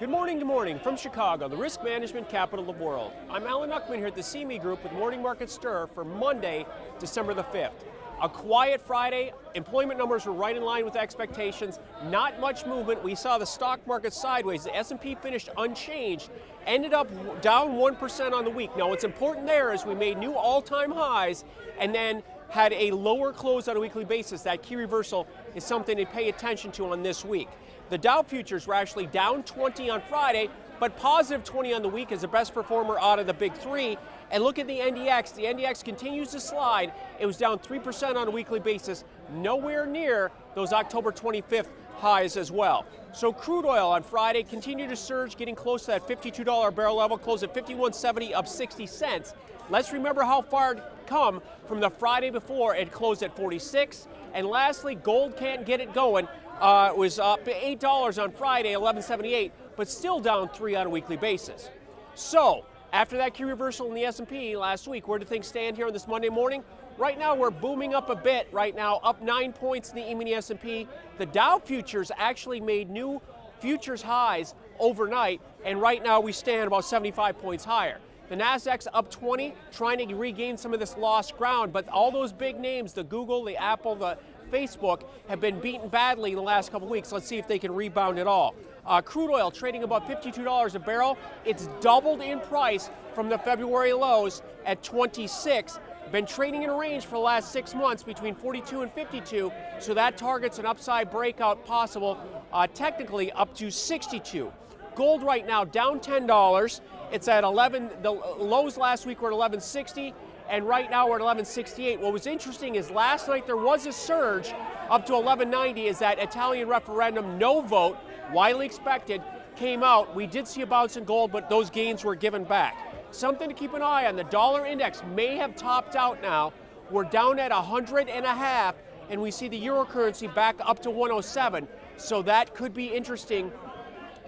Good morning from Chicago, the risk management capital of the world. I'm Alan Uckman here at the CME Group with Morning Market Stir for Monday, December the 5th. A quiet Friday, employment numbers were right in line with expectations, not much movement. We saw the stock market sideways. The S&P finished unchanged, ended up down 1% on the week. Now what's important there is we made new all-time highs and then had a lower close on a weekly basis. That key reversal is something to pay attention to on this week. The Dow futures were actually down 20 on Friday, but positive 20 on the week as the best performer out of the big three. And look at the NDX. The NDX continues to slide. It was down 3% on a weekly basis, nowhere near those October 25th highs as well. So crude oil on Friday continued to surge, getting close to that $52 barrel level, closed at $51.70, up 60 cents. Let's remember how far it come from the Friday before. It closed at 46. And lastly, gold can't get it going. It was up $8 on Friday, $11.78, but still down 3 on a weekly basis. So, after that key reversal in the S&P last week, where do things stand here on this Monday morning? Right now, we're booming up a bit. Right now, up 9 points in the E-mini S&P. The Dow futures actually made new futures highs overnight, and right now we stand about 75 points higher. The Nasdaq's up 20, trying to regain some of this lost ground, but all those big names, the Google, the Apple, the Facebook, have been beaten badly in the last couple of weeks. Let's see if they can rebound at all. Crude oil trading about $52 a barrel. It's doubled in price from the February lows at 26. Been trading in a range for the last 6 months between 42 and 52, so that targets an upside breakout possible, technically up to 62. Gold right now down $10. It's at 11. The lows last week were at 1160. And right now we're at 1168. What was interesting is last night there was a surge up to 1190 as that Italian referendum no vote, widely expected, came out. We did see a bounce in gold, but those gains were given back. Something to keep an eye on. The dollar index may have topped out now. We're down at 100.5, and we see the euro currency back up to 107. So that could be interesting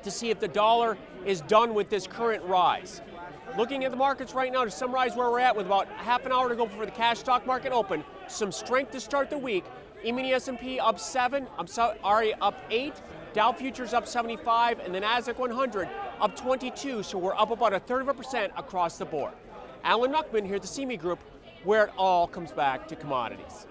to see if the dollar is done with this current rise. Looking at the markets right now to summarize where we're at with about half an hour to go before the cash stock market open. Some strength to start the week. E-mini S&P up 7, up 8, Dow futures up 75, and the Nasdaq 100 up 22. So we're up about 1/3% across the board. Alan Uckman here at the CME Group, where it all comes back to commodities.